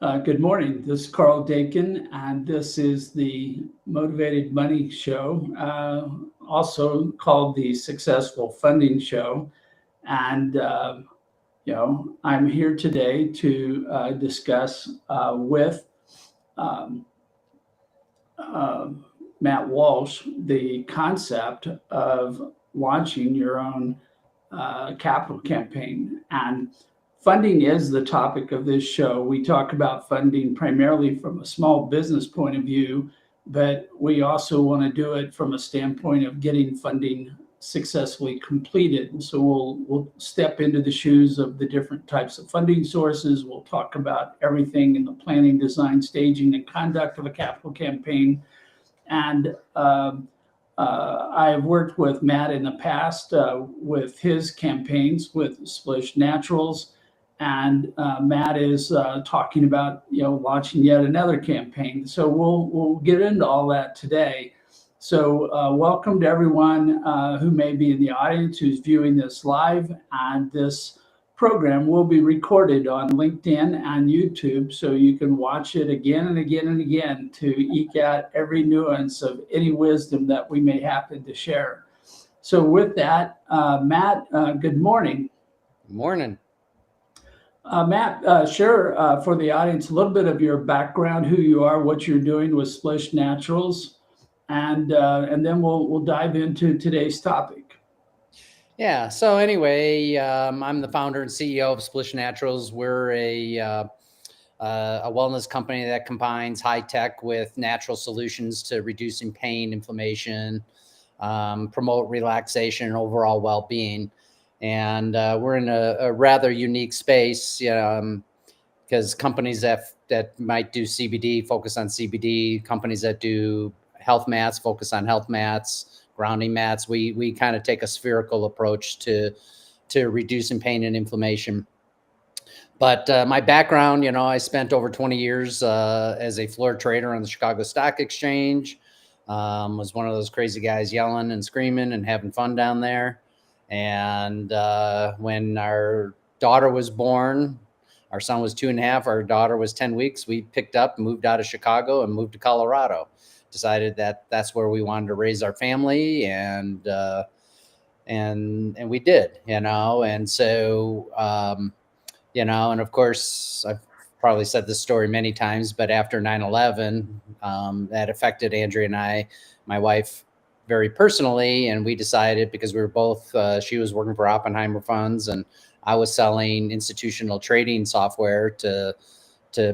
Good morning. This is Carl Dakin, and this is the Motivated Money Show, also called the Successful Funding Show. And I'm here today to discuss with um, uh, Matt Walsh the concept of launching your own capital campaign. And funding is the topic of this show. We talk about funding primarily from a small business point of view, but we also want to do it from a standpoint of getting funding successfully completed. So we'll step into the shoes of the different types of funding sources. We'll talk about everything in the planning, design, staging, and conduct of a capital campaign. And I've worked with Matt in the past with his campaigns with Splish Naturals, and Matt is talking about launching yet another campaign. So we'll get into all that today. So welcome to everyone who may be in the audience who's viewing this live, and this program will be recorded on LinkedIn and YouTube, so you can watch it again and again and again to eke out every nuance of any wisdom that we may happen to share. So with that, Matt, good morning. Morning. Matt, share for the audience a little bit of your background, who you are, what you're doing with Splish Naturals, and then we'll dive into today's topic. Yeah. So anyway, I'm the founder and CEO of Splish Naturals. We're a wellness company that combines high tech with natural solutions to reducing pain, inflammation, promote relaxation, and overall well-being. And we're in a rather unique space, because companies that might do CBD focus on CBD. Companies that do health mats focus on health mats. Grounding mats. We kind of take a spherical approach to reducing pain and inflammation. But my background, I spent over 20 years as a floor trader on the Chicago Stock Exchange. Was one of those crazy guys yelling and screaming and having fun down there. And when our daughter was born, our son was 2.5, our daughter was 10 weeks, we picked up, moved out of Chicago and moved to Colorado. Decided that that's where we wanted to raise our family, and we did, and so, and of course, I've probably said this story many times, but after 9/11, that affected Andrea and I, my wife, very personally, and we decided, because we were both, she was working for Oppenheimer Funds, and I was selling institutional trading software to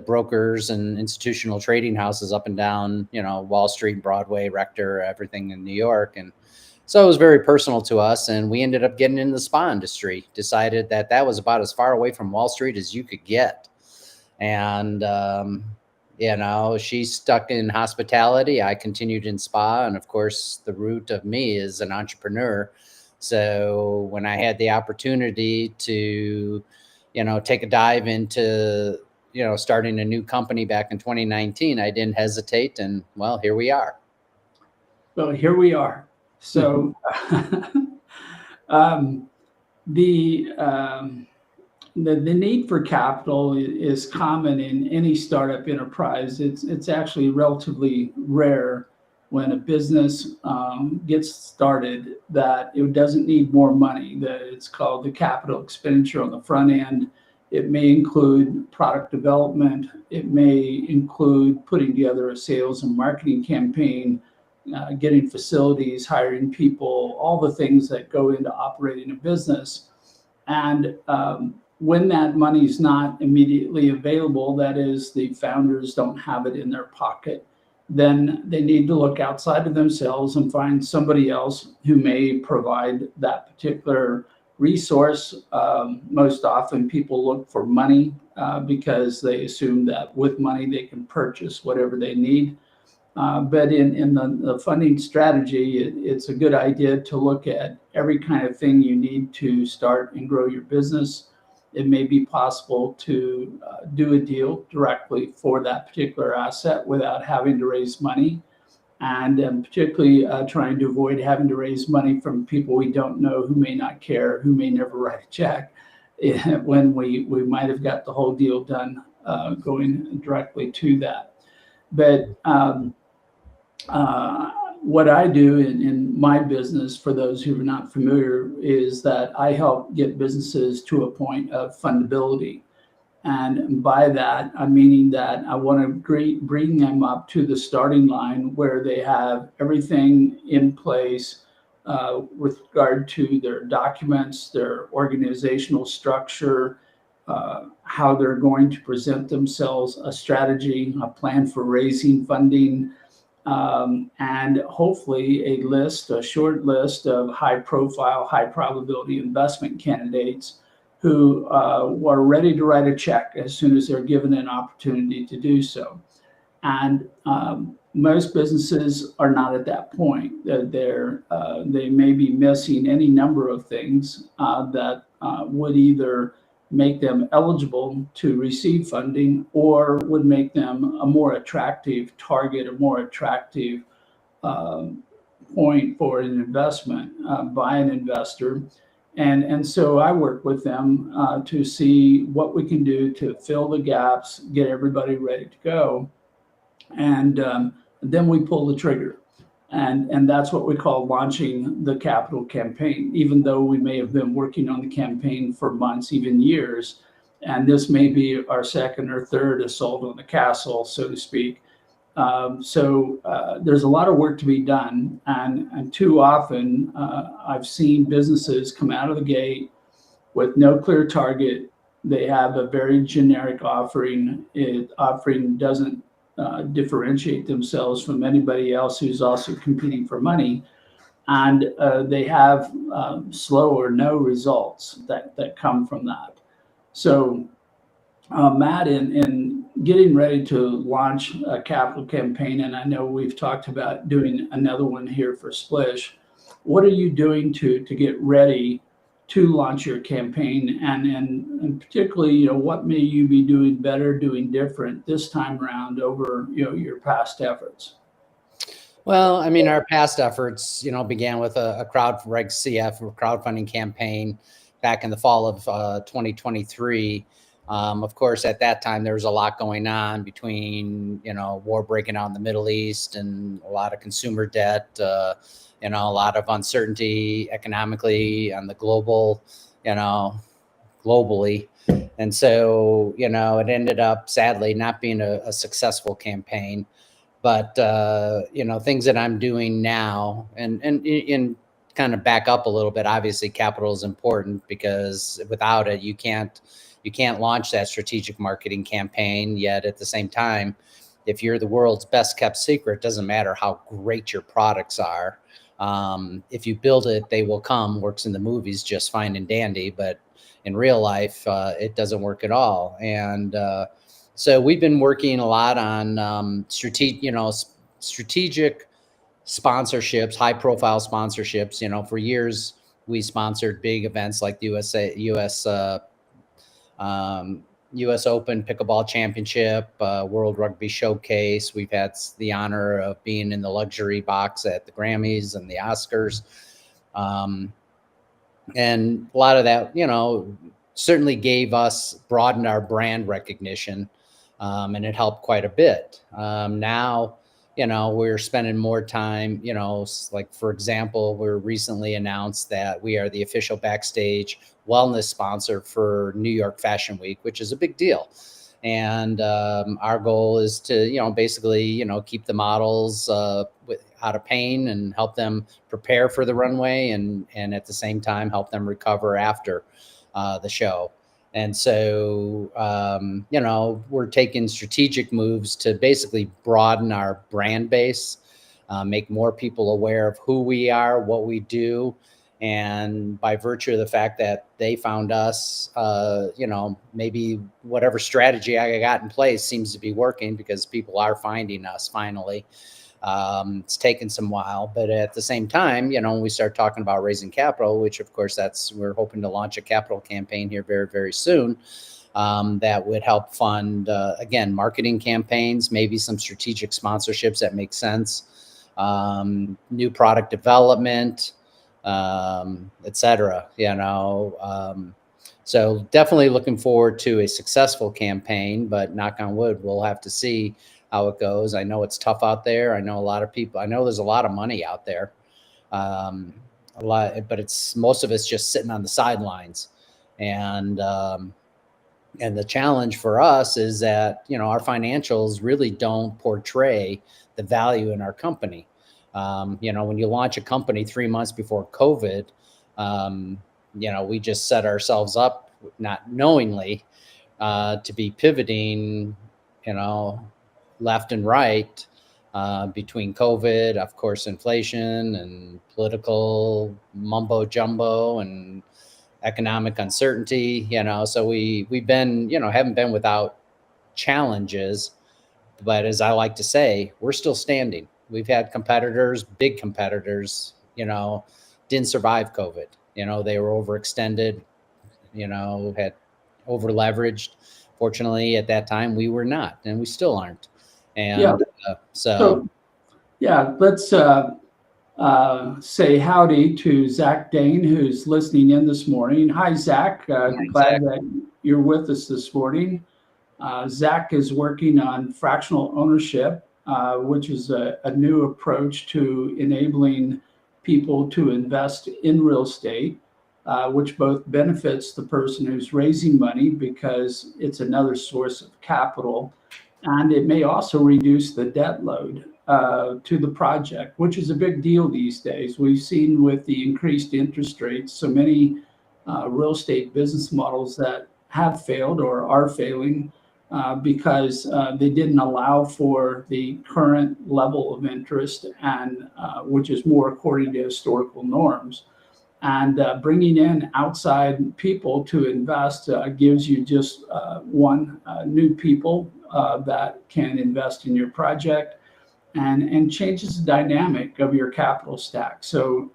brokers and institutional trading houses up and down, Wall Street, Broadway, Rector, everything in New York. And so it was very personal to us. And we ended up getting in the spa industry, decided that was about as far away from Wall Street as you could get. And, she's stuck in hospitality. I continued in spa. And of course, the root of me is an entrepreneur. So when I had the opportunity to, take a dive into starting a new company back in 2019, I didn't hesitate, and well, here we are. Well, here we are. So the need for capital is common in any startup enterprise. It's actually relatively rare when a business gets started that it doesn't need more money. That it's called the capital expenditure on the front end. It may include product development. It may include putting together a sales and marketing campaign, getting facilities, hiring people, all the things that go into operating a business. And when that money is not immediately available, that is, the founders don't have it in their pocket, then they need to look outside of themselves and find somebody else who may provide that particular resource. Most often people look for money because they assume that with money they can purchase whatever they need. But in the funding strategy, it's a good idea to look at every kind of thing you need to start and grow your business. It may be possible to do a deal directly for that particular asset without having to raise money. And particularly trying to avoid having to raise money from people we don't know, who may not care, who may never write a check, when we might have got the whole deal done going directly to that. But what I do in my business, for those who are not familiar, is that I help get businesses to a point of fundability. And by that, I'm meaning that I want to bring them up to the starting line where they have everything in place with regard to their documents, their organizational structure, how they're going to present themselves, a strategy, a plan for raising funding, and hopefully a short list of high profile, high probability investment candidates who are ready to write a check as soon as they're given an opportunity to do so. And most businesses are not at that point. They may be missing any number of things that would either make them eligible to receive funding or would make them a more attractive target, a more attractive point for an investment by an investor. And so I work with them to see what we can do to fill the gaps, get everybody ready to go. And then we pull the trigger. And that's what we call launching the capital campaign, even though we may have been working on the campaign for months, even years. And this may be our second or third assault on the castle, so to speak. So there's a lot of work to be done. And too often I've seen businesses come out of the gate with no clear target. They have a very generic offering. Offering doesn't differentiate themselves from anybody else who's also competing for money, and they have slow or no results that come from that. So, Matt, in getting ready to launch a capital campaign, and I know we've talked about doing another one here for Splish, what are you doing to get ready to launch your campaign, and particularly, what may you be doing better, doing different this time around over, your past efforts? Well, I mean, our past efforts, began with a CrowdReg CF or crowdfunding campaign back in the fall of 2023. Of course, at that time, there was a lot going on between, war breaking out in the Middle East and a lot of consumer debt, a lot of uncertainty economically on the globally. And so, it ended up sadly not being a successful campaign. But, things that I'm doing now and kind of back up a little bit, obviously capital is important because without it, you can't launch that strategic marketing campaign. Yet at the same time, if you're the world's best kept secret, doesn't matter how great your products are. If you build it, they will come. Works in the movies just fine and dandy, but in real life, it doesn't work at all. And so we've been working a lot on strategic sponsorships, high profile sponsorships. For years, we sponsored big events like the U.S. Open Pickleball Championship, World Rugby Showcase. We've had the honor of being in the luxury box at the Grammys and the Oscars. And a lot of that, certainly broadened our brand recognition, and it helped quite a bit. Now, we're spending more time, like, for example, we're recently announced that we are the official backstage wellness sponsor for New York Fashion Week, which is a big deal. And our goal is to, basically, keep the models out of pain and help them prepare for the runway and at the same time help them recover after the show. And so, we're taking strategic moves to basically broaden our brand base, make more people aware of who we are, what we do. And by virtue of the fact that they found us, maybe whatever strategy I got in place seems to be working because people are finding us finally. It's taken some while, but at the same time, when we start talking about raising capital, which of course we're hoping to launch a capital campaign here very, very soon, that would help fund, again, marketing campaigns, maybe some strategic sponsorships that make sense, new product development, et cetera, So definitely looking forward to a successful campaign, but knock on wood, we'll have to see how it goes. I know it's tough out there. I know a lot of people, I know there's a lot of money out there. Um, a lot, but it's most of it's just sitting on the sidelines. And the challenge for us is that, our financials really don't portray the value in our company. When you launch a company 3 months before COVID, we just set ourselves up, not knowingly, to be pivoting, left and right, between COVID, of course, inflation and political mumbo jumbo and economic uncertainty, so we've been, haven't been without challenges, but as I like to say, we're still standing. We've had competitors, big competitors, didn't survive COVID. They were overextended, had over leveraged. Fortunately, at that time, we were not, and we still aren't. And Yeah. so Yeah, let's say howdy to Zach Dane, who's listening in this morning. Hi, Zach. Morning, Glad Zach. that you're with us this morning. Zach is working on fractional ownership, which is a new approach to enabling people to invest in real estate, which both benefits the person who's raising money because it's another source of capital, and it may also reduce the debt load to the project, which is a big deal these days. We've seen with the increased interest rates, so many real estate business models that have failed or are failing because they didn't allow for the current level of interest, and which is more according to historical norms. And bringing in outside people to invest gives you just new people that can invest in your project, and changes the dynamic of your capital stack. So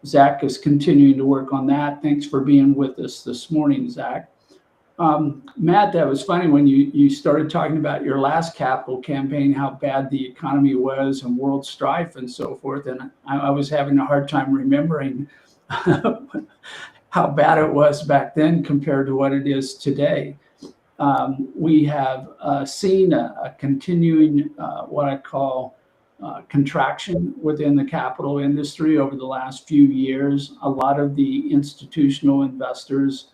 Zach is continuing to work on that. Thanks for being with us this morning, Zach. Matt, that was funny when you started talking about your last capital campaign, how bad the economy was and world strife and so forth. And I was having a hard time remembering how bad it was back then compared to what it is today. We have seen a continuing, what I call contraction within the capital industry over the last few years. A lot of the institutional investors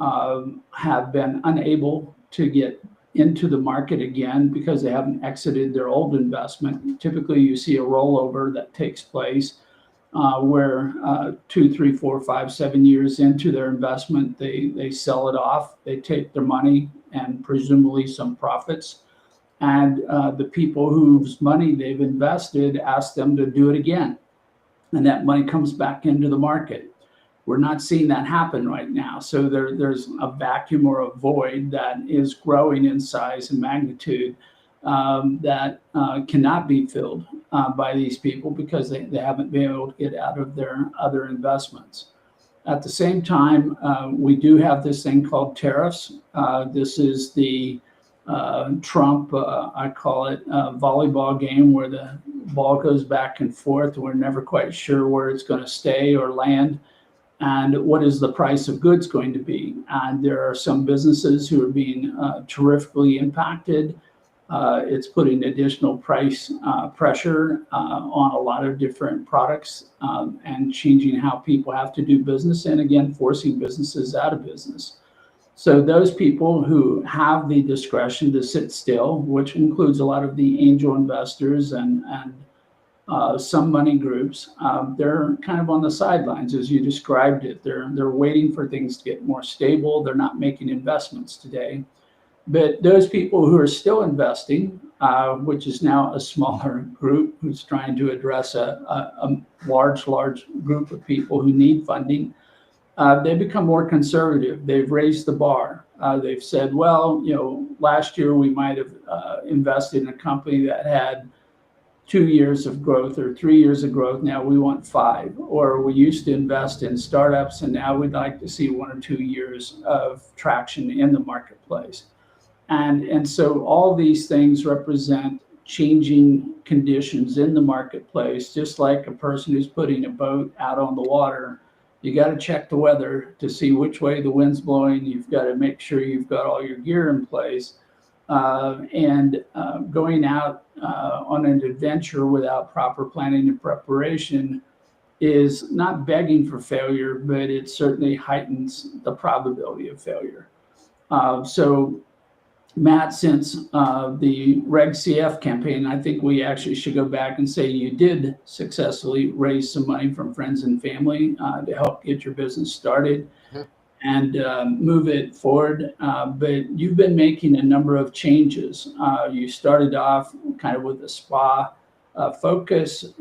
have been unable to get into the market again because they haven't exited their old investment. Typically, you see a rollover that takes place where 2, 3, 4, 5, 7 years into their investment, they sell it off, they take their money and presumably some profits. And the people whose money they've invested ask them to do it again. And that money comes back into the market. We're not seeing that happen right now. So there's a vacuum or a void that is growing in size and magnitude that cannot be filled by these people because they haven't been able to get out of their other investments. At the same time, we do have this thing called tariffs. This is the Trump, I call it, volleyball game where the ball goes back and forth. We're never quite sure where it's going to stay or land, and what is the price of goods going to be. And there are some businesses who are being terrifically impacted. It's putting additional price pressure on a lot of different products and changing how people have to do business, and again, forcing businesses out of business. So those people who have the discretion to sit still, which includes a lot of the angel investors and some money groups, they're kind of on the sidelines, as you described it. They're waiting for things to get more stable. They're not making investments today. But those people who are still investing, which is now a smaller group who's trying to address a large group of people who need funding, they become more conservative. They've raised the bar. They've said, well, last year we might have invested in a company that had 2 years of growth or 3 years of growth. Now we want 5. Or we used to invest in startups, and now we'd like to see 1 or 2 years of traction in the marketplace. And so all these things represent changing conditions in the marketplace, just like a person who's putting a boat out on the water you got to check the weather to see which way the wind's blowing. You've got to make sure you've got all your gear in place. And going out on an adventure without proper planning and preparation is not begging for failure, but it certainly heightens the probability of failure. So Matt, since the Reg CF campaign, I think we actually should go back and say you did successfully raise some money from friends and family to help get your business started and move it forward. But you've been making a number of changes. You started off kind of with a spa focus.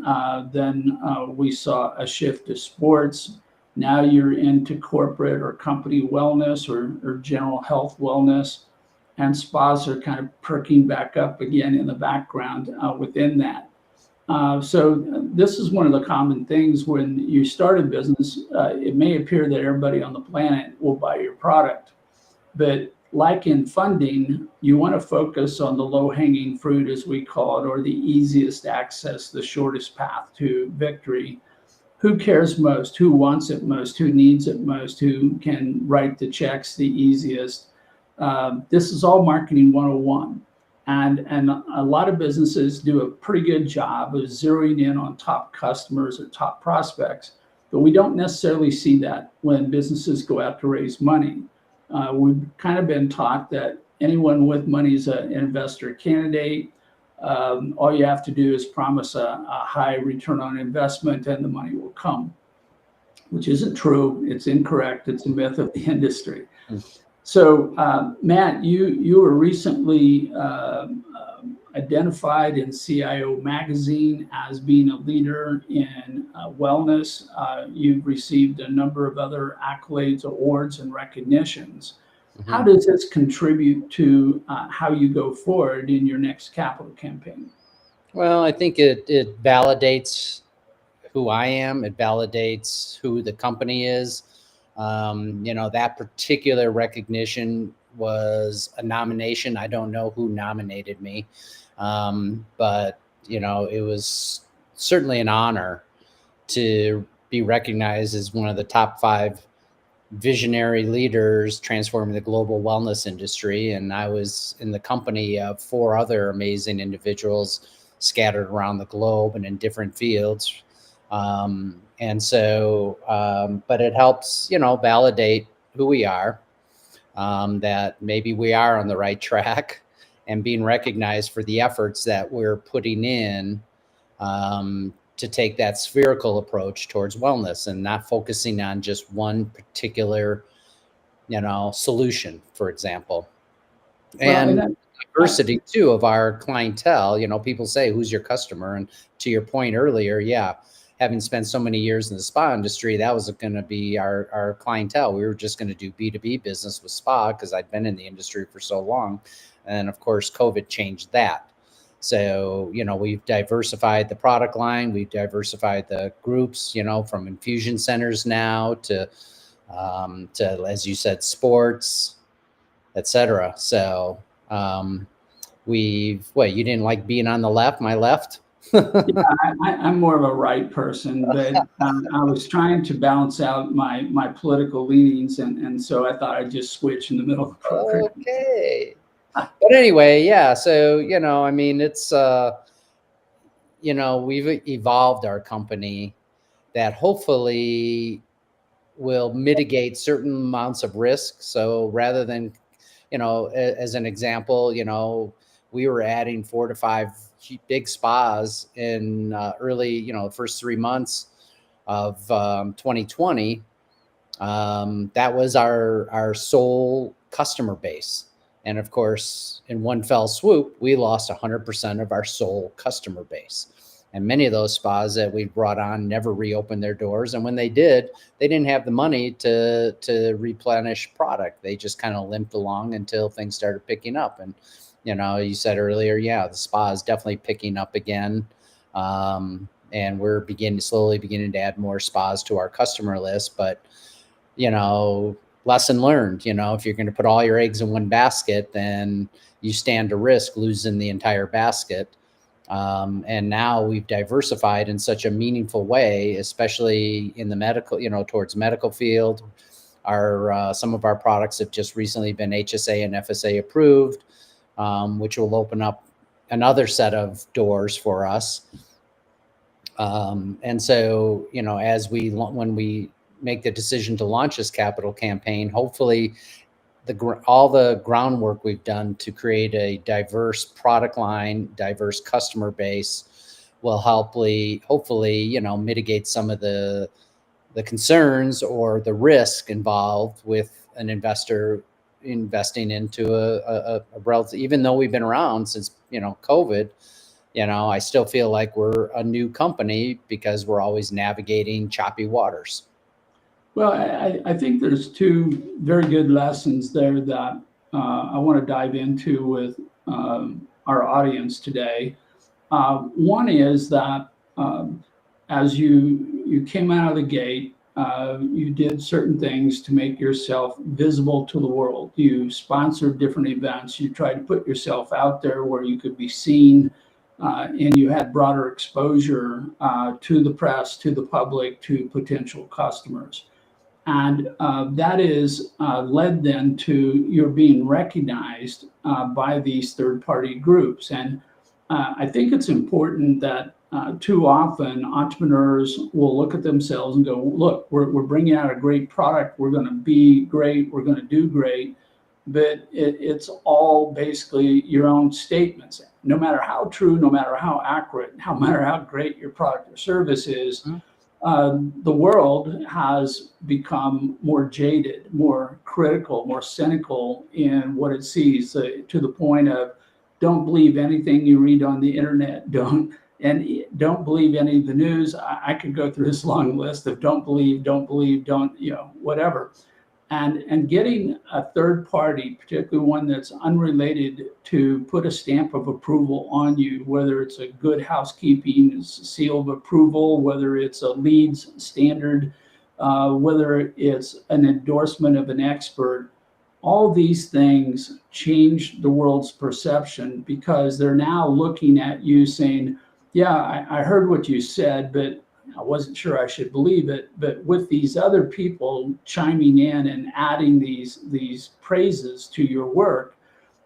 Then we saw a shift to sports. Now you're into corporate or company wellness or general health wellness. And spas are kind of perking back up again in the background within that. So this is one of the common things when you start a business. It may appear that everybody on the planet will buy your product, but like in funding, you want to focus on the low-hanging fruit, as we call it, or the easiest access, the shortest path to victory. Who cares most? Who wants it most? Who needs it most? Who can write the checks the easiest? This is all marketing 101. And a lot of businesses do a pretty good job of zeroing in on top customers or top prospects, but we don't necessarily see that when businesses go out to raise money. We've kind of been taught that anyone with money is an investor candidate. All you have to do is promise a high return on investment and the money will come, which isn't true. It's incorrect. It's a myth of the industry. So, Matt, you were recently identified in CIO Magazine as being a leader in wellness. You've received a number of other accolades, awards, and recognitions. How does this contribute to how you go forward in your next capital campaign? Well, I think it validates who I am. It validates who the company is. That particular recognition was a nomination. I don't know who nominated me, but it was certainly an honor to be recognized as one of the top 5 visionary leaders transforming the global wellness industry. And I was in the company of 4 other amazing individuals scattered around the globe and in different fields. And so, but it helps, validate who we are, that maybe we are on the right track and being recognized for the efforts that we're putting in to take that spherical approach towards wellness and not focusing on just one particular, solution, for example. And diversity too of our clientele. People say, who's your customer? And to your point earlier, having spent so many years in the spa industry, that was going to be our clientele. We were just going to do B2B business with spa because I'd been in the industry for so long. And of course, COVID changed that. So, we've diversified the product line. We've diversified the groups, from infusion centers now to, as you said, sports, et cetera. So you didn't like being on the left, my left? I'm more of a right person, but I was trying to balance out my political leanings, and so I thought I'd just switch in the middle of the program. Okay. But anyway, so, it's, we've evolved our company that hopefully will mitigate certain amounts of risk. So rather than, as an example, we were adding 4 to 5 big spas in early, first 3 months of 2020. That was our sole customer base. And of course, in one fell swoop, we lost 100% of our sole customer base. And many of those spas that we brought on never reopened their doors. And when they did, they didn't have the money to replenish product. They just kind of limped along until things started picking up. And, you said earlier, the spa is definitely picking up again. And we're slowly beginning to add more spas to our customer list. But, lesson learned, if you're going to put all your eggs in one basket, then you stand to risk losing the entire basket. And now we've diversified in such a meaningful way, especially in the medical, towards medical field. Some of our products have just recently been HSA and FSA approved, which will open up another set of doors for us. And so, when we make the decision to launch this capital campaign, hopefully all the groundwork we've done to create a diverse product line, diverse customer base will hopefully, mitigate some of the concerns or the risk involved with an investor investing into a relative. Even though we've been around since, COVID, I still feel like we're a new company because we're always navigating choppy waters. Well, I think there's two very good lessons there that I want to dive into with our audience today. One is that as you came out of the gate, you did certain things to make yourself visible to the world. You sponsored different events. You tried to put yourself out there where you could be seen, and you had broader exposure to the press, to the public, to potential customers. And that is led then to your being recognized by these third-party groups. And I think it's important that too often entrepreneurs will look at themselves and go, look, we're bringing out a great product. We're going to be great. We're going to do great. But it's all basically your own statements. No matter how true, no matter how accurate, no matter how great your product or service is, the world has become more jaded, more critical, more cynical in what it sees, to the point of don't believe anything you read on the internet. Don't believe any of the news. I could go through this long list of don't believe, whatever. And getting a third party, particularly one that's unrelated, to put a stamp of approval on you, whether it's a good housekeeping seal of approval, whether it's a LEEDS standard, whether it's an endorsement of an expert, all these things change the world's perception, because they're now looking at you saying, yeah, I heard what you said, but I wasn't sure I should believe it. But with these other people chiming in and adding these praises to your work,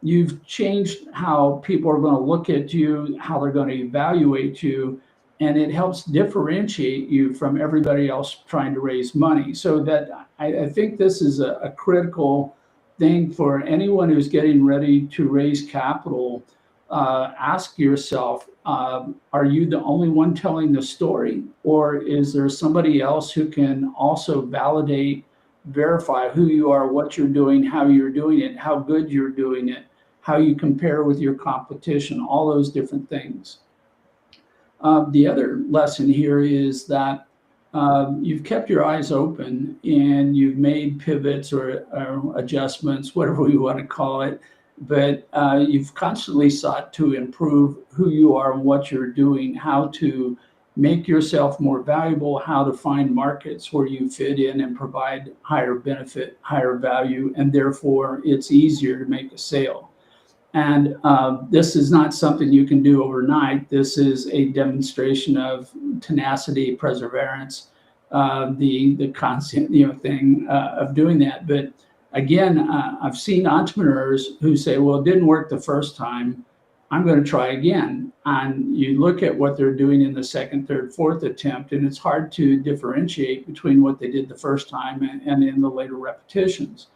you've changed how people are going to look at you, how they're going to evaluate you, and it helps differentiate you from everybody else trying to raise money. So that I think this is a critical thing for anyone who's getting ready to raise capital. Ask yourself, are you the only one telling the story, or is there somebody else who can also validate, verify who you are, what you're doing, how you're doing it, how good you're doing it, how you compare with your competition, all those different things. The other lesson here is that you've kept your eyes open and you've made pivots or adjustments, whatever we want to call it, but you've constantly sought to improve who you are and what you're doing, how to make yourself more valuable, how to find markets where you fit in and provide higher benefit, higher value, and therefore it's easier to make a sale. And this is not something you can do overnight. This is a demonstration of tenacity, perseverance, the constant thing of doing that. But again, I've seen entrepreneurs who say, well, it didn't work the first time, I'm going to try again. And you look at what they're doing in the second, third, fourth attempt, and it's hard to differentiate between what they did the first time and in the later repetitions.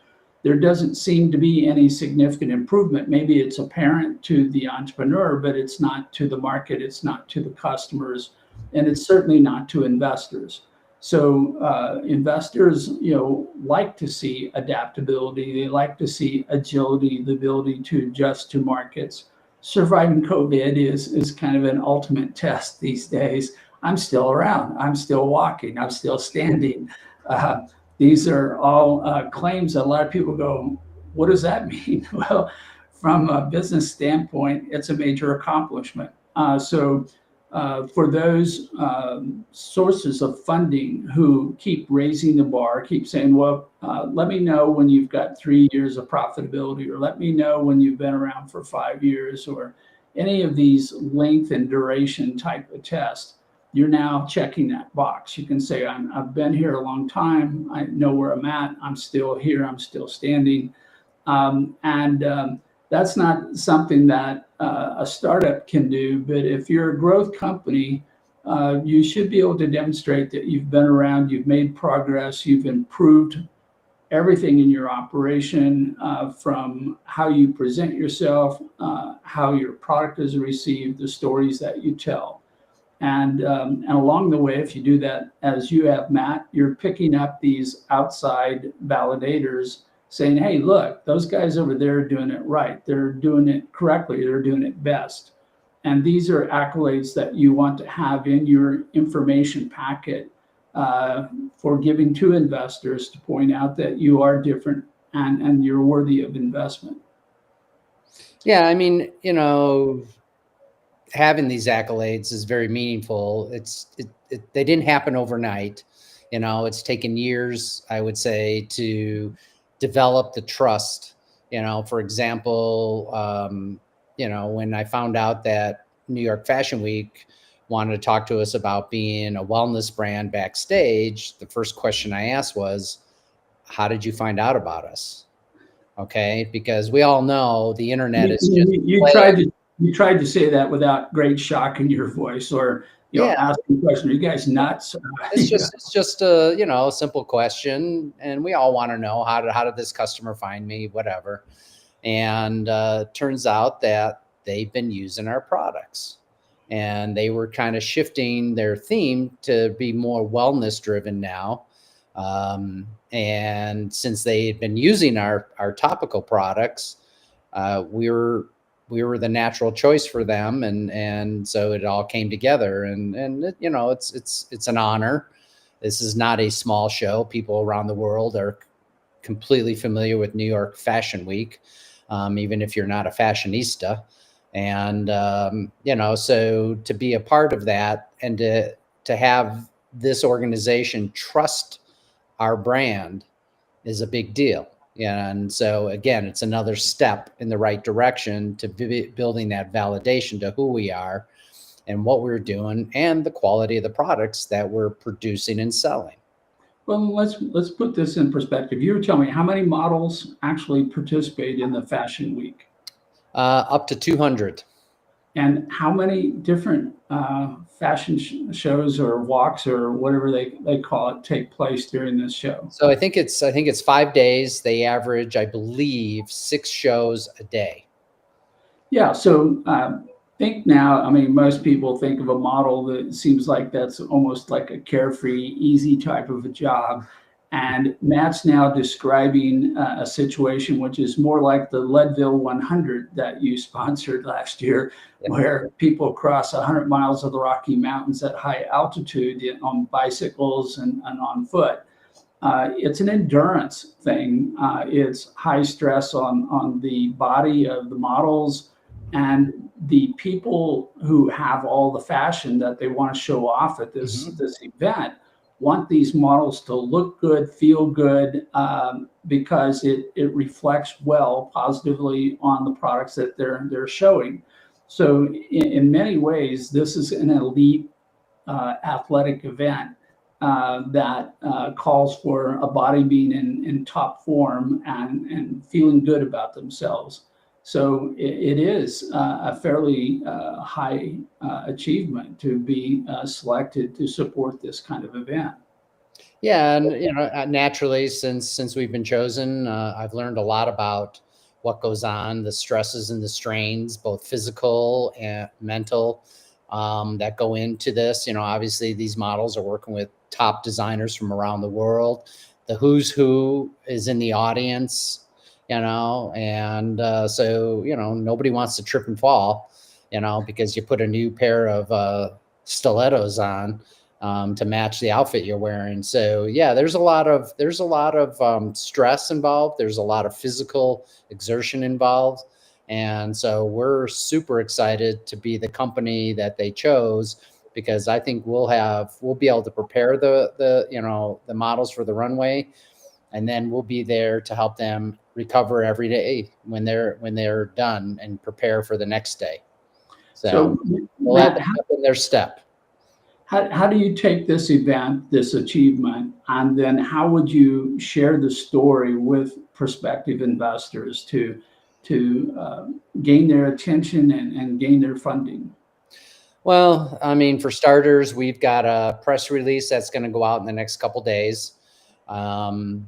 There doesn't seem to be any significant improvement. Maybe it's apparent to the entrepreneur, but it's not to the market, it's not to the customers, and it's certainly not to investors. So investors, like to see adaptability. They like to see agility, the ability to adjust to markets. Surviving COVID is kind of an ultimate test these days. I'm still around. I'm still walking. I'm still standing. These are all claims that a lot of people go, what does that mean? Well, from a business standpoint, it's a major accomplishment. So for those sources of funding who keep raising the bar, keep saying, well, let me know when you've got 3 years of profitability, or let me know when you've been around for 5 years, or any of these length and duration type of tests, you're now checking that box. You can say, I've been here a long time. I know where I'm at. I'm still here. I'm still standing. And that's not something that a startup can do. But if you're a growth company, you should be able to demonstrate that you've been around, you've made progress, you've improved everything in your operation, from how you present yourself, how your product is received, the stories that you tell. And along the way, if you do that as you have, Matt, you're picking up these outside validators saying, hey, look, those guys over there are doing it right. They're doing it correctly. They're doing it best. And these are accolades that you want to have in your information packet, for giving to investors to point out that you are different and you're worthy of investment. Yeah, I mean, having these accolades is very meaningful. They didn't happen overnight. It's taken years, I would say, to develop the trust. For example, when I found out that New York Fashion Week wanted to talk to us about being a wellness brand backstage, the first question I asked was, how did you find out about us? Okay, because we all know the internet is just you tried to say that without great shock in your voice, or asking the question, are you guys nuts? It's just a simple question, and we all want to know how did this customer find me, whatever. And turns out that they've been using our products, and they were kind of shifting their theme to be more wellness driven now. And since they had been using our topical products, we were the natural choice for them, and so it all came together. And it's an honor. This is not a small show. People around the world are completely familiar with New York Fashion Week, even if you're not a fashionista. And so to be a part of that, and to have this organization trust our brand is a big deal. And so again, it's another step in the right direction to building that validation to who we are and what we're doing and the quality of the products that we're producing and selling. Well, let's put this in perspective. You were telling me how many models actually participate in the Fashion Week? Up to 200. And how many different fashion shows or walks or whatever they call it take place during this show? So I think it's 5 days. They average, I believe, 6 shows a day. Yeah. So think now, I mean, most people think of a model that seems like that's almost like a carefree, easy type of a job. And Matt's now describing a situation which is more like the Leadville 100 that you sponsored last year, where people cross 100 miles of the Rocky Mountains at high altitude on bicycles and on foot. It's an endurance thing. It's high stress on the body of the models, and the people who have all the fashion that they want to show off at this event want these models to look good, feel good, because it reflects well positively on the products that they're showing. So in many ways, this is an elite athletic event that calls for a body being in top form and feeling good about themselves. So it is a fairly high achievement to be selected to support this kind of event. Yeah, and naturally, since we've been chosen, I've learned a lot about what goes on, the stresses and the strains, both physical and mental, that go into this. Obviously, these models are working with top designers from around the world. The who's who is in the audience. And so nobody wants to trip and fall, because you put a new pair of stilettos on to match the outfit you're wearing. So yeah, there's a lot of stress involved. There's a lot of physical exertion involved, and so we're super excited to be the company that they chose, because I think we'll be able to prepare the models for the runway, and then we'll be there to help them recover every day when they're done and prepare for the next day. So we'll have Matt, to step in their step. how do you take this event, this achievement, and then how would you share the story with prospective investors to gain their attention and gain their funding? Well, I mean, for starters, we've got a press release that's going to go out in the next couple days, and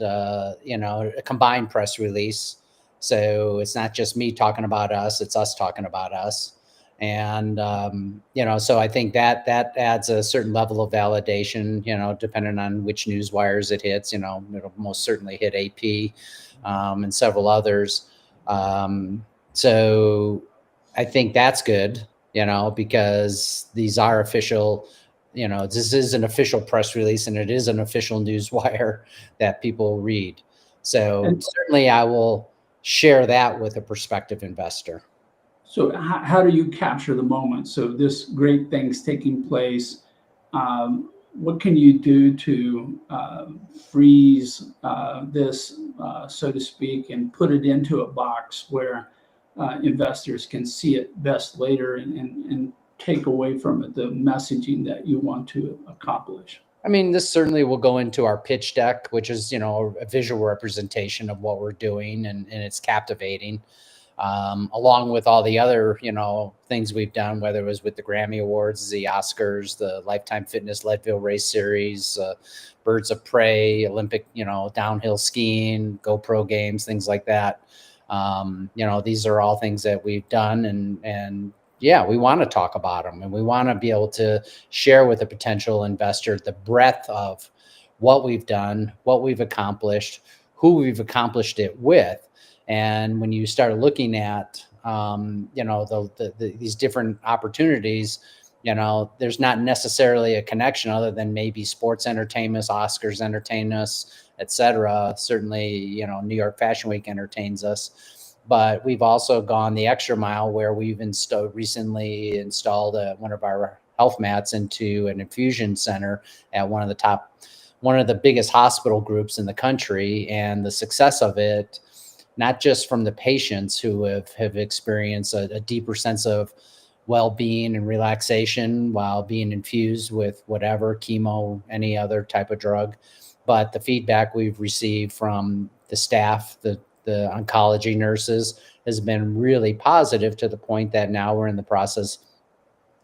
a combined press release. So it's not just me talking about us; it's us talking about us. And so I think that adds a certain level of validation. Depending on which news wires it hits, it'll most certainly hit AP and several others. So I think that's good. Because these are official, this is an official press release and it is an official news wire that people read. So And certainly I will share that with a prospective investor. so how do you capture the moment? So this great thing's taking place. What can you do to freeze this, so to speak, and put it into a box where investors can see it best later and take away from it the messaging that you want to accomplish? I mean, this certainly will go into our pitch deck, which is, a visual representation of what we're doing, and it's captivating. Along with all the other, things we've done, whether it was with the Grammy Awards, the Oscars, the Lifetime Fitness Leadville Race Series, Birds of Prey, Olympic, downhill skiing, GoPro games, things like that. These are all things that we've done, and yeah, we want to talk about them, and we want to be able to share with a potential investor the breadth of what we've done, what we've accomplished, who we've accomplished it with. And when you start looking at, these different opportunities, there's not necessarily a connection other than maybe sports entertainment, Oscars entertain us, et cetera. Certainly, New York Fashion Week entertains us. But we've also gone the extra mile where we've recently installed one of our health mats into an infusion center at one of the biggest hospital groups in the country. And the success of it, not just from the patients who have experienced a deeper sense of well-being and relaxation while being infused with whatever chemo, any other type of drug, but the feedback we've received from the staff, the oncology nurses, has been really positive, to the point that now we're in the process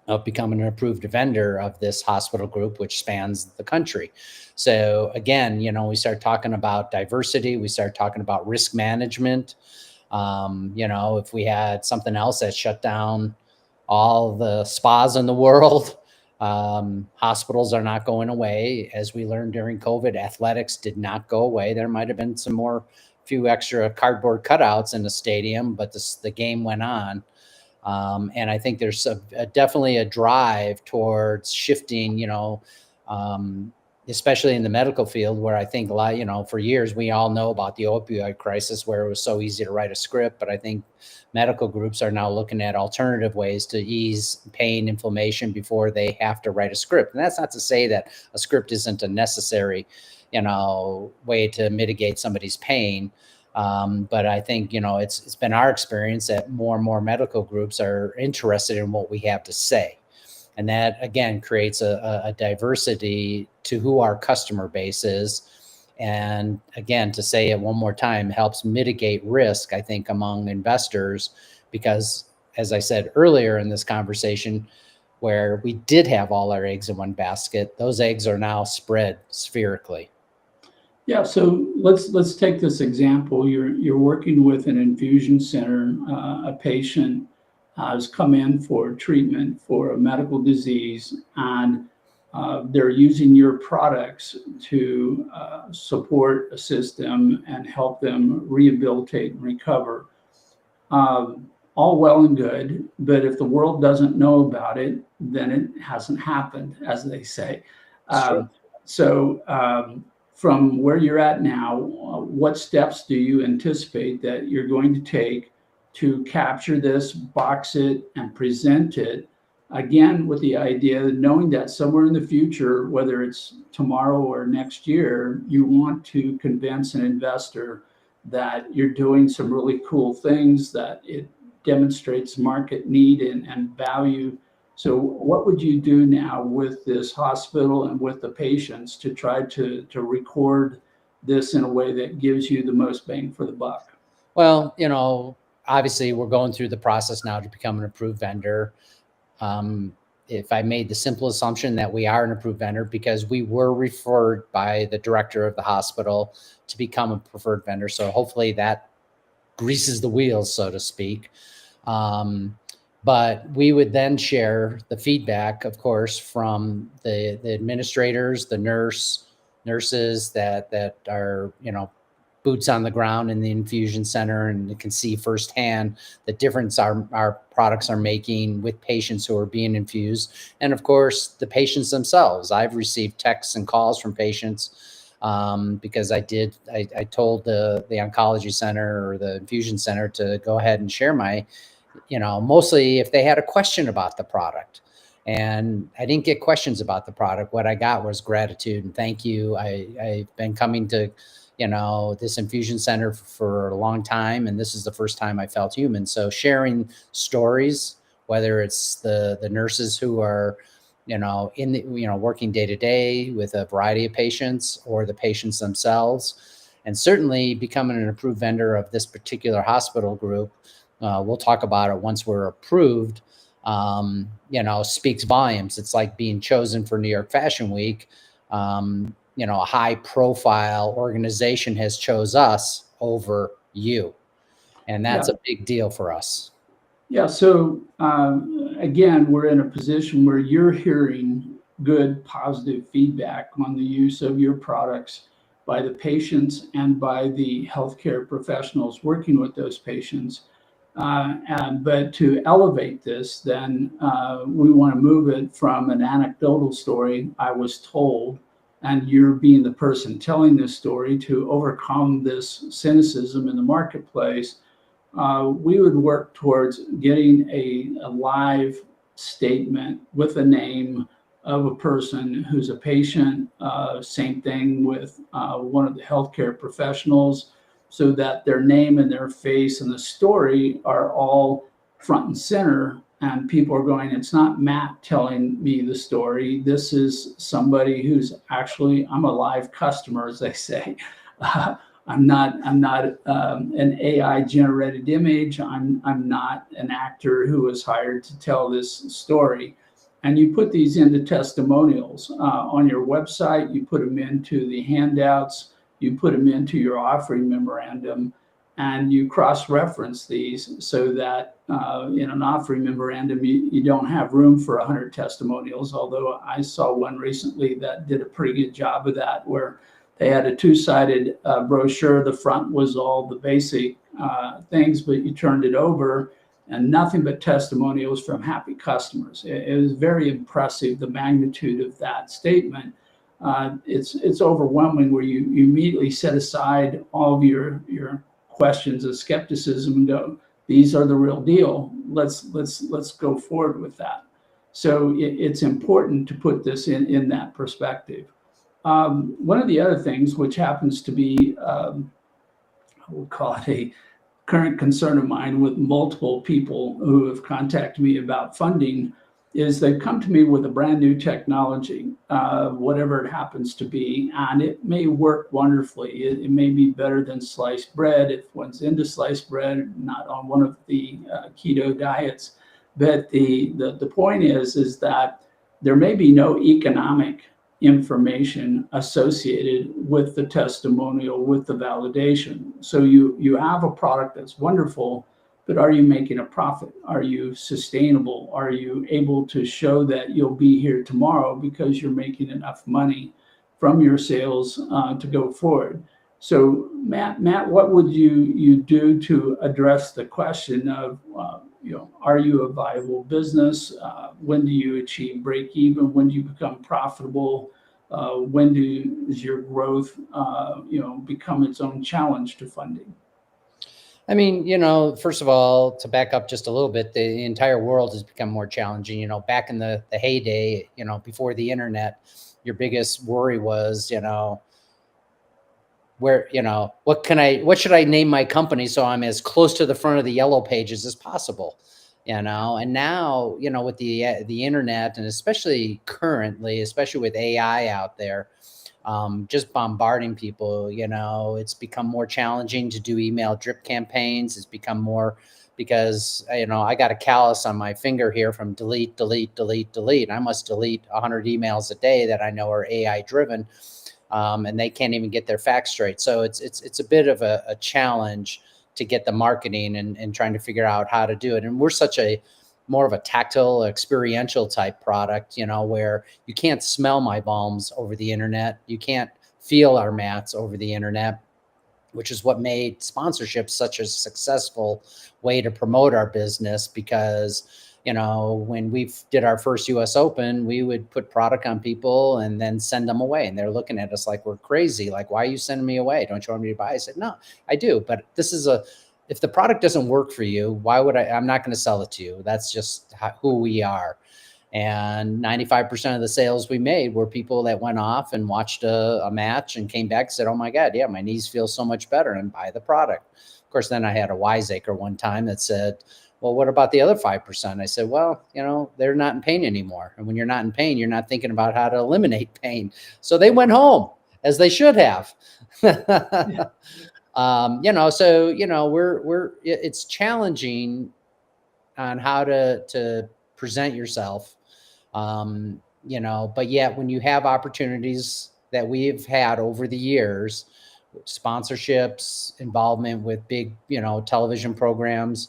of becoming an approved vendor of this hospital group, which spans the country. So again, we start talking about diversity, we start talking about risk management. If we had something else that shut down all the spas in the world, hospitals are not going away. As we learned during COVID, athletics did not go away. There might have been few extra cardboard cutouts in the stadium, but the game went on. And I think there's definitely a drive towards shifting, especially in the medical field, where I think a lot, for years, we all know about the opioid crisis, where it was so easy to write a script. But I think medical groups are now looking at alternative ways to ease pain, inflammation before they have to write a script. And that's not to say that a script isn't a necessary, way to mitigate somebody's pain. But I think, it's been our experience that more and more medical groups are interested in what we have to say. And that, again, creates a diversity to who our customer base is. And again, to say it one more time, helps mitigate risk, I think, among investors, because as I said earlier in this conversation, where we did have all our eggs in one basket, those eggs are now spread spherically. Yeah, so let's take this example. You're working with an infusion center. A patient has come in for treatment for a medical disease, and they're using your products to support, assist them, and help them rehabilitate and recover. All well and good, but if the world doesn't know about it, then it hasn't happened, as they say. From where you're at now, what steps do you anticipate that you're going to take to capture this, box it, and present it, again, with the idea of knowing that somewhere in the future, whether it's tomorrow or next year, you want to convince an investor that you're doing some really cool things, that it demonstrates market need and value. So what would you do now with this hospital and with the patients to try to record this in a way that gives you the most bang for the buck? Well, obviously we're going through the process now to become an approved vendor. If I made the simple assumption that we are an approved vendor because we were referred by the director of the hospital to become a preferred vendor. So hopefully that greases the wheels, so to speak. But we would then share the feedback, of course, from the administrators, the nurses that are, boots on the ground in the infusion center and can see firsthand the difference our products are making with patients who are being infused. And of course, the patients themselves. I've received texts and calls from patients because I told the oncology center or the infusion center to go ahead and share my, mostly if they had a question about the product. And I didn't get questions about the product. What I got was gratitude and thank you. I've been coming to this infusion center for a long time. And this is the first time I felt human. So sharing stories, whether it's the nurses who are, working day to day with a variety of patients or the patients themselves, and certainly becoming an approved vendor of this particular hospital group. We'll talk about it once we're approved, speaks volumes. It's like being chosen for New York Fashion Week. A high profile organization has chose us over you. And that's a big deal for us. Yeah. So again, we're in a position where you're hearing good, positive feedback on the use of your products by the patients and by the healthcare professionals working with those patients. But to elevate this, then we want to move it from an anecdotal story, I was told, and you're being the person telling this story, to overcome this cynicism in the marketplace. We would work towards getting a live statement with a name of a person who's a patient, same thing with one of the healthcare professionals, so that their name and their face and the story are all front and center. And people are going, it's not Matt telling me the story. This is somebody who's actually, I'm a live customer, as they say. I'm not an AI generated image. I'm not an actor who was hired to tell this story. And you put these into testimonials on your website. You put them into the handouts. You put them into your offering memorandum, and you cross-reference these so that in an offering memorandum, you don't have room for 100 testimonials, although I saw one recently that did a pretty good job of that, where they had a two-sided brochure. The front was all the basic things, but you turned it over and nothing but testimonials from happy customers. It was very impressive, the magnitude of that statement. It's overwhelming, where you immediately set aside all of your questions of skepticism and go, these are the real deal. Let's go forward with that. So it's important to put this in that perspective. One of the other things, which happens to be, we'll call it a current concern of mine with multiple people who have contacted me about funding, is they've come to me with a brand new technology, whatever it happens to be, and it may work wonderfully. It may be better than sliced bread if one's into sliced bread, not on one of the keto diets. But the point is that there may be no economic information associated with the testimonial, with the validation. So you have a product that's wonderful, but are you making a profit? Are you sustainable? Are you able to show that you'll be here tomorrow because you're making enough money from your sales to go forward? So Matt, what would you do to address the question of, are you a viable business? When do you achieve break even? When do you become profitable? When does your growth, become its own challenge to funding? I mean, first of all, to back up just a little bit, the entire world has become more challenging. Back in the heyday, before the internet, your biggest worry was, where, what should I name my company so I'm as close to the front of the yellow pages as possible, and now, with the internet, and especially currently, especially with AI out there, just bombarding people, it's become more challenging to do email drip campaigns. It's become more because, I got a callus on my finger here from delete, delete, delete, delete. I must delete 100 emails a day that I know are AI driven. And they can't even get their facts straight. So it's a bit of a challenge to get the marketing and trying to figure out how to do it. And we're such a more of a tactile, experiential type product, where you can't smell my balms over the internet. You can't feel our mats over the internet, which is what made sponsorship such a successful way to promote our business. Because, when we did our first US Open, we would put product on people and then send them away. And they're looking at us like we're crazy. Like, why are you sending me away? Don't you want me to buy? I said, no, I do. But if the product doesn't work for you, why would I'm not going to sell it to you. That's just who we are. And 95% of the sales we made were people that went off and watched a match and came back and said, oh my God, yeah, my knees feel so much better, and buy the product. Of course, then I had a wiseacre one time that said, well, what about the other 5%? I said, well, they're not in pain anymore. And when you're not in pain, you're not thinking about how to eliminate pain. So they went home, as they should have. It's challenging on how to present yourself. But yet when you have opportunities that we've had over the years, sponsorships, involvement with big, television programs,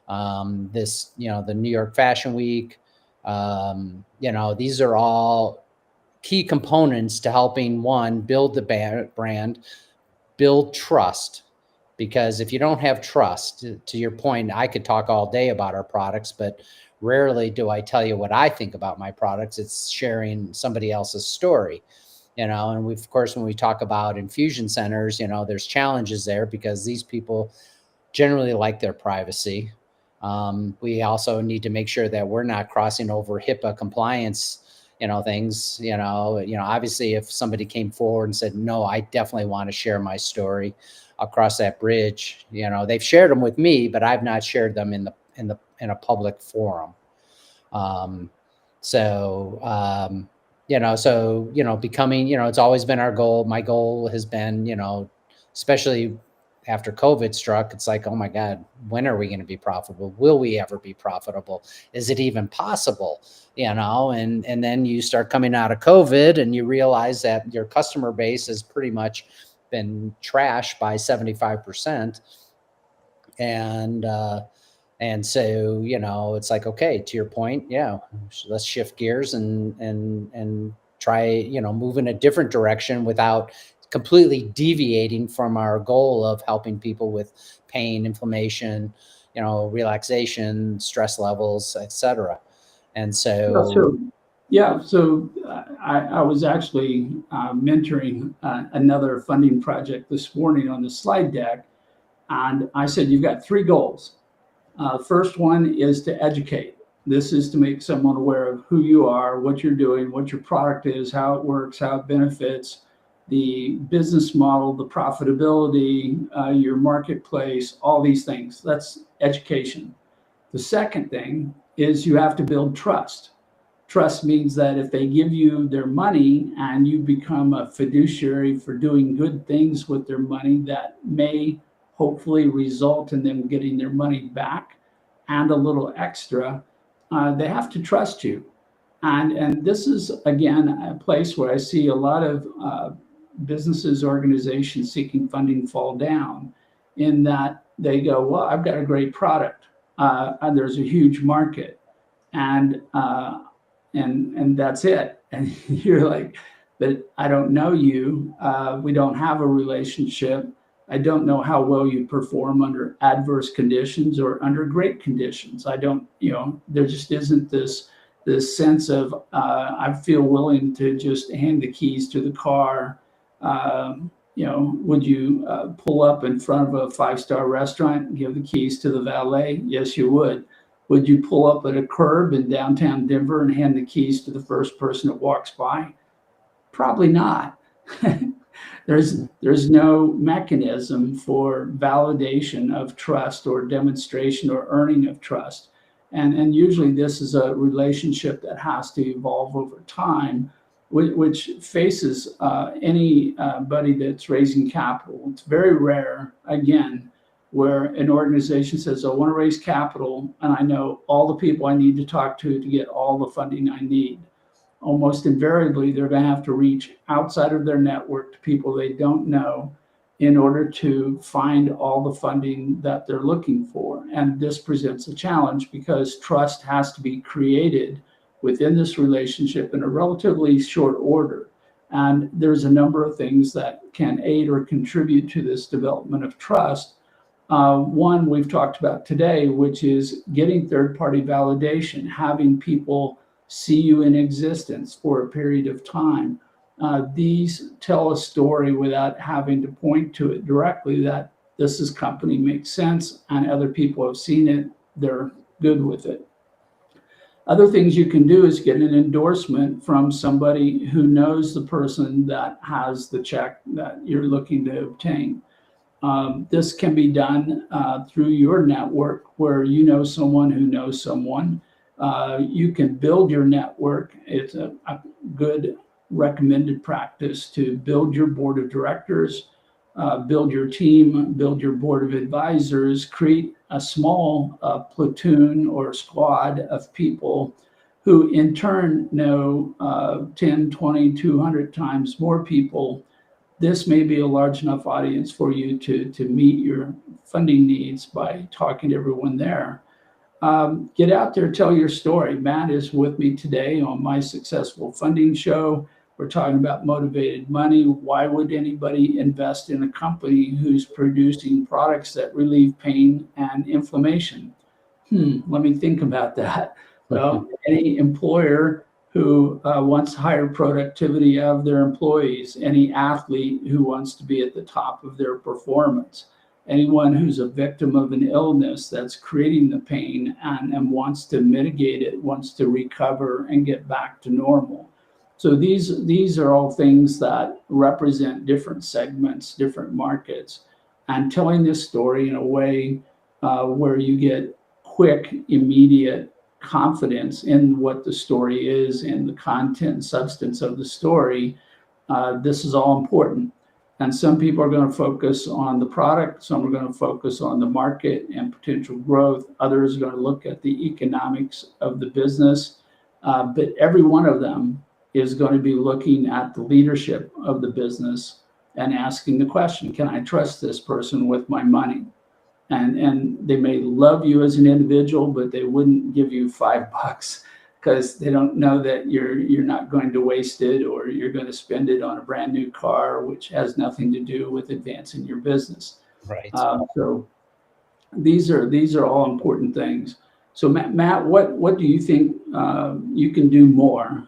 the New York Fashion Week, these are all key components to helping, one, build the brand, build trust. Because if you don't have trust, to your point, I could talk all day about our products, but rarely do I tell you what I think about my products. It's sharing somebody else's story, and of course, when we talk about infusion centers, there's challenges there because these people generally like their privacy. We also need to make sure that we're not crossing over HIPAA compliance, things, obviously if somebody came forward and said, no, I definitely want to share my story, I'll cross that bridge. They've shared them with me, but I've not shared them in a public forum. Becoming, it's always been our goal. My goal has been, especially after COVID struck, it's like, oh my God, when are we going to be profitable? Will we ever be profitable? Is it even possible? And then you start coming out of COVID and you realize that your customer base has pretty much been trashed by 75%. And so, it's like, okay, to your point, yeah, let's shift gears and try, move in a different direction without completely deviating from our goal of helping people with pain, inflammation, relaxation, stress levels, etc. And so, So I was actually mentoring another funding project this morning on the slide deck, and I said, you've got three goals. First one is to educate. This is to make someone aware of who you are, what you're doing, what your product is, how it works, how it benefits, the business model, the profitability, your marketplace, all these things. That's education. The second thing is you have to build trust. Trust means that if they give you their money and you become a fiduciary for doing good things with their money, that may hopefully result in them getting their money back and a little extra, they have to trust you. And this is, again, a place where I see a lot of businesses, organizations seeking funding fall down, in that they go, well, I've got a great product, and there's a huge market, and that's it. And you're like, but I don't know you. We don't have a relationship. I don't know how well you perform under adverse conditions or under great conditions. I don't, there just isn't this sense of, I feel willing to just hand the keys to the car. Would you pull up in front of a 5-star restaurant and give the keys to the valet? Yes, you would. Would you pull up at a curb in downtown Denver and hand the keys to the first person that walks by? Probably not. there's no mechanism for validation of trust or demonstration or earning of trust. And usually this is a relationship that has to evolve over time, which faces anybody that's raising capital. It's very rare, again, where an organization says, I want to raise capital, and I know all the people I need to talk to get all the funding I need. Almost invariably, they're going to have to reach outside of their network to people they don't know in order to find all the funding that they're looking for. And this presents a challenge because trust has to be created within this relationship in a relatively short order. And there's a number of things that can aid or contribute to this development of trust. One we've talked about today, which is getting third-party validation, having people see you in existence for a period of time. These tell a story without having to point to it directly, that this company makes sense and other people have seen it, they're good with it. Other things you can do is get an endorsement from somebody who knows the person that has the check that you're looking to obtain. This can be done through your network, where you know someone who knows someone. You can build your network. It's a good recommended practice to build your board of directors, build your team, build your board of advisors, create a small platoon or squad of people who in turn know 10, 20, 200 times more people. This may be a large enough audience for you to meet your funding needs by talking to everyone there. Get out there, tell your story. Matt is with me today on My Successful Funding Show. We're talking about motivated money. Why would anybody invest in a company who's producing products that relieve pain and inflammation? Let me think about that. Well, any employer who wants higher productivity of their employees, any athlete who wants to be at the top of their performance, anyone who's a victim of an illness that's creating the pain and wants to mitigate it, wants to recover and get back to normal. So these are all things that represent different segments, different markets, and telling this story in a way where you get quick, immediate confidence in what the story is and the content and substance of the story. This is all important. And some people are going to focus on the product, some are going to focus on the market and potential growth, others are going to look at the economics of the business, but every one of them is going to be looking at the leadership of the business and asking the question, can I trust this person with my money? And they may love you as an individual, but they wouldn't give you $5 because they don't know that you're not going to waste it, or you're going to spend it on a brand new car, which has nothing to do with advancing your business. Right. So these are all important things. So Matt, what do you think you can do more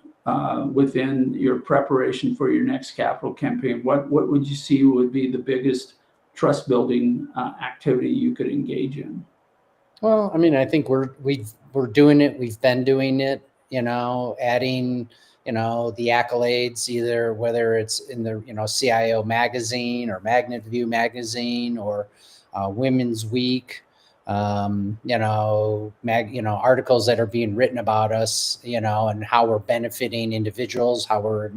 within your preparation for your next capital campaign? What would you see would be the biggest trust building activity you could engage in? Well, I mean, I think we're doing it. We've been doing it, adding, the accolades, either whether it's in the, CIO magazine or Magnet View magazine or Women's Week, articles that are being written about us, and how we're benefiting individuals, how we're,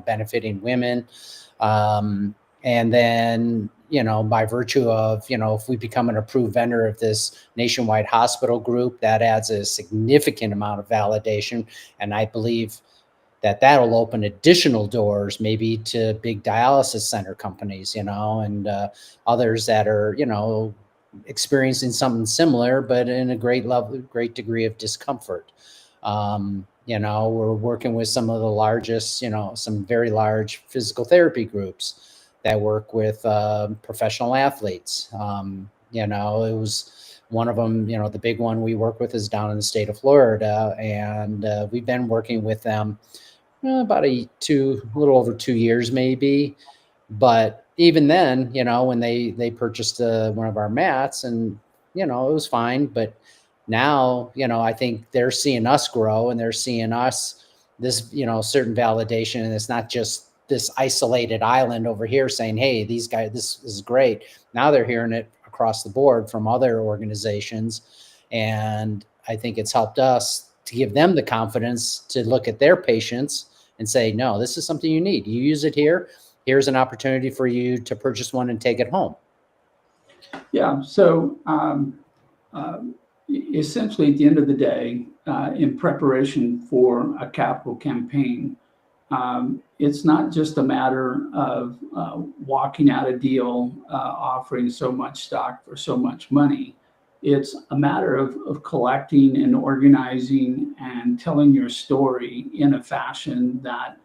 benefiting women. And then, by virtue of, if we become an approved vendor of this nationwide hospital group, that adds a significant amount of validation. And I believe that that'll open additional doors, maybe to big dialysis center companies, and others that are, experiencing something similar, but in a great degree of discomfort. We're working with some of the largest, some very large physical therapy groups that work with professional athletes. It was one of them, the big one we work with is down in the state of Florida, and we've been working with them about a little over 2 years maybe. But even then, when they purchased one of our mats, and it was fine. But now, I think they're seeing us grow, and they're seeing us this, certain validation, and it's not just this isolated island over here saying, hey, these guys, this is great. Now they're hearing it across the board from other organizations. And I think it's helped us to give them the confidence to look at their patients and say, no, this is something you need. You use it here. Here's an opportunity for you to purchase one and take it home. Yeah. So essentially, at the end of the day, in preparation for a capital campaign, it's not just a matter of walking out a deal offering so much stock for so much money. It's a matter of collecting and organizing and telling your story in a fashion that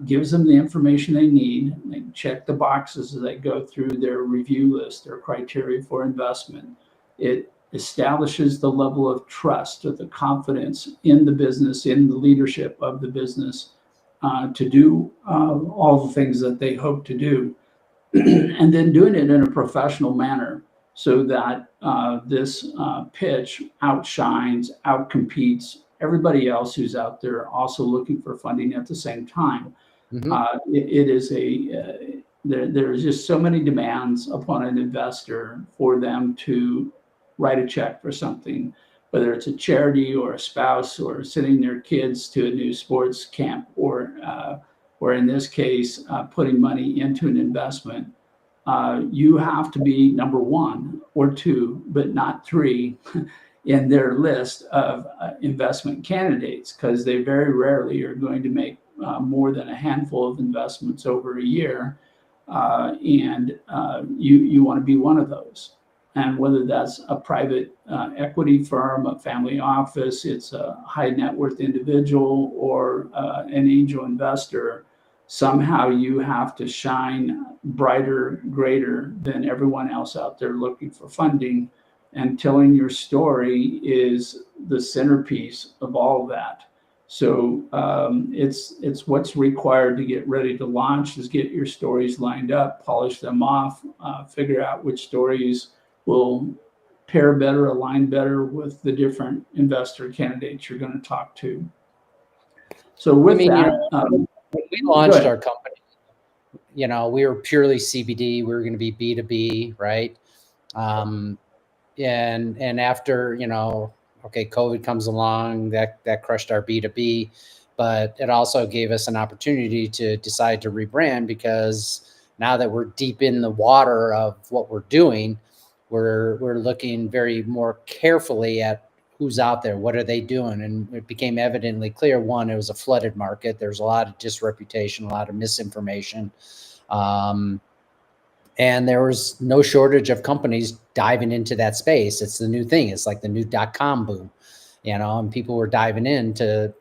gives them the information they need. They check the boxes as they go through their review list, their criteria for investment. It establishes the level of trust or the confidence in the business, in the leadership of the business, to do all the things that they hope to do. And then doing it in a professional manner so that this pitch outshines, outcompetes everybody else who's out there also looking for funding at the same time. It is there's just so many demands upon an investor for them to write a check for something, whether it's a charity or a spouse or sending their kids to a new sports camp or in this case, putting money into an investment. You have to be number one or two, but not three in their list of investment candidates, because they very rarely are going to make more than a handful of investments over a year. And you want to be one of those. And whether that's a private equity firm, a family office, it's a high net worth individual, or an angel investor, somehow you have to shine brighter, greater than everyone else out there looking for funding. And telling your story is the centerpiece of all of that. So it's what's required to get ready to launch, is get your stories lined up, polish them off, figure out which stories will pair better, align better with the different investor candidates you're going to talk to. So with when we launched our company, we were purely CBD. We were going to be B2B, right? And after, COVID comes along, that crushed our B2B, but it also gave us an opportunity to decide to rebrand, because now that we're deep in the water of what we're doing, we're looking very more carefully at who's out there, what are they doing? And it became evidently clear, one, it was a flooded market. There's a lot of disreputation, a lot of misinformation. And there was no shortage of companies diving into that space. It's the new thing. It's like the new .com boom, and people were diving into,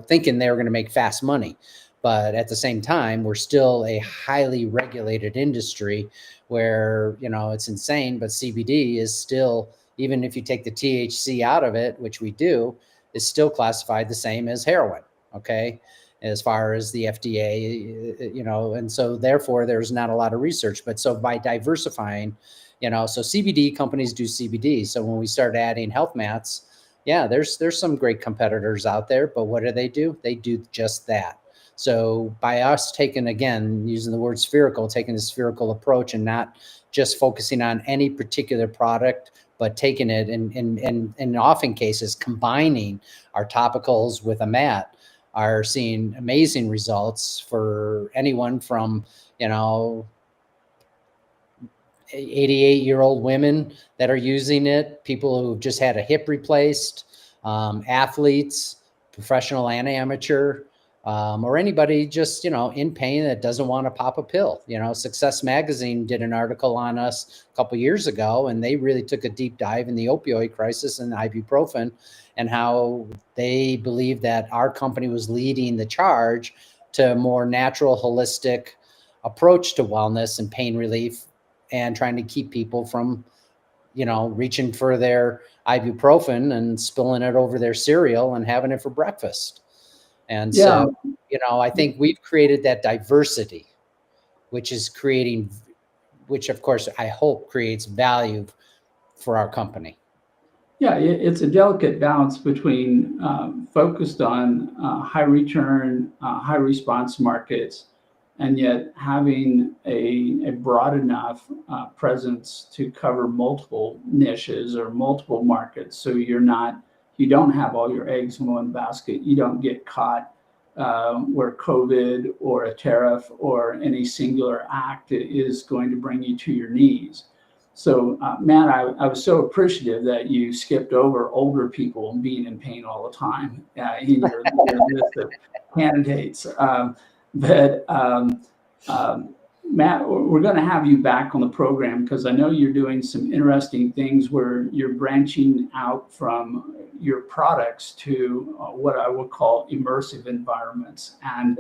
thinking they were going to make fast money. But at the same time, we're still a highly regulated industry where, it's insane, but CBD is still, even if you take the THC out of it, which we do, is still classified the same as heroin. Okay. As far as the FDA, and so therefore there's not a lot of research. But so by diversifying, so CBD companies do CBD. So when we start adding health mats, there's some great competitors out there, but what do? They do just that. So by us taking, again, using the word spherical, taking a spherical approach and not just focusing on any particular product, but taking it and in often cases combining our topicals with a mat, are seeing amazing results for anyone from, 88-year-old women that are using it, people who've just had a hip replaced, athletes, professional and amateur, or anybody just, in pain that doesn't want to pop a pill. Success Magazine did an article on us a couple of years ago, and they really took a deep dive in the opioid crisis and ibuprofen, and how they believe that our company was leading the charge to a more natural, holistic approach to wellness and pain relief, and trying to keep people from, reaching for their ibuprofen and spilling it over their cereal and having it for breakfast. And so, I think we've created that diversity, which of course I hope creates value for our company. Yeah, it's a delicate balance between focused on high return, high response markets, and yet having a broad enough presence to cover multiple niches or multiple markets. So you don't have all your eggs in one basket. You don't get caught where COVID or a tariff or any singular act is going to bring you to your knees. So, Matt, I was so appreciative that you skipped over older people being in pain all the time in your list of candidates. But Matt, we're going to have you back on the program because I know you're doing some interesting things where you're branching out from your products to what I would call immersive environments. And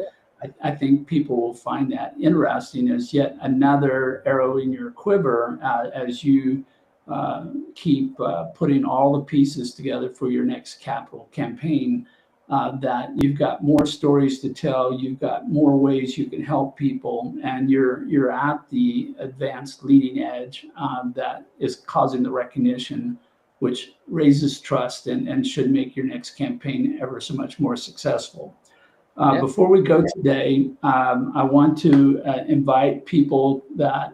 I think people will find that interesting as yet another arrow in your quiver as you keep putting all the pieces together for your next capital campaign. That you've got more stories to tell, you've got more ways you can help people, and you're at the advanced leading edge that is causing the recognition, which raises trust and should make your next campaign ever so much more successful. Before we go today, I want to invite people that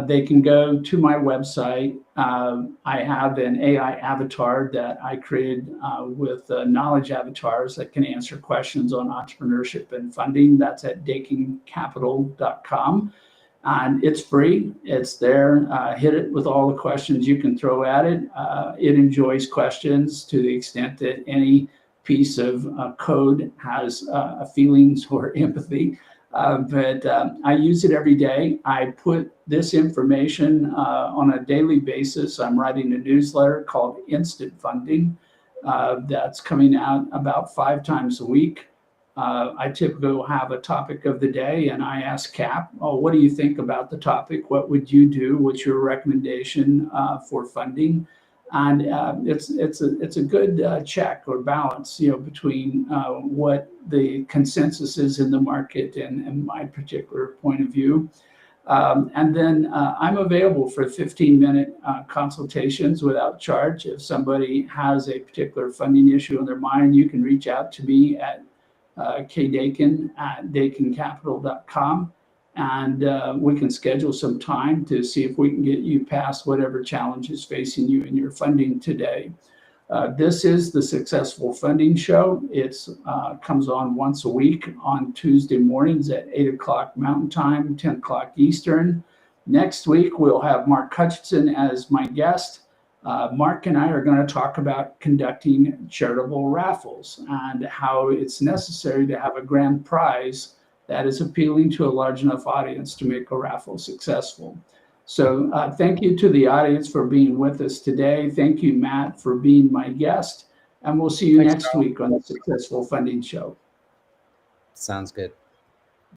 they can go to my website. I have an AI avatar that I created with knowledge avatars that can answer questions on entrepreneurship and funding. That's at dakincapital.com. And it's free. It's there. Hit it with all the questions you can throw at it. It enjoys questions to the extent that any piece of code has feelings or empathy. But I use it every day. I put this information on a daily basis. I'm writing a newsletter called Instant Funding that's coming out about 5 times a week. I typically will have a topic of the day, and I ask Cap, "Oh, what do you think about the topic? What would you do? What's your recommendation for funding?" And it's a good check or balance, between what the consensus is in the market and my particular point of view. And then I'm available for 15-minute consultations without charge. If somebody has a particular funding issue in their mind, you can reach out to me at kdakin@dakincapital.com. And we can schedule some time to see if we can get you past whatever challenge is facing you in your funding today. This is the Successful Funding Show. It comes on once a week on Tuesday mornings at 8 o'clock Mountain Time, 10 o'clock Eastern. Next week, we'll have Mark Hutchinson as my guest. Mark and I are going to talk about conducting charitable raffles and how it's necessary to have a grand prize that is appealing to a large enough audience to make a raffle successful. So thank you to the audience for being with us today. Thank you, Matt, for being my guest. And we'll see you next week on the Successful Funding Show. Sounds good.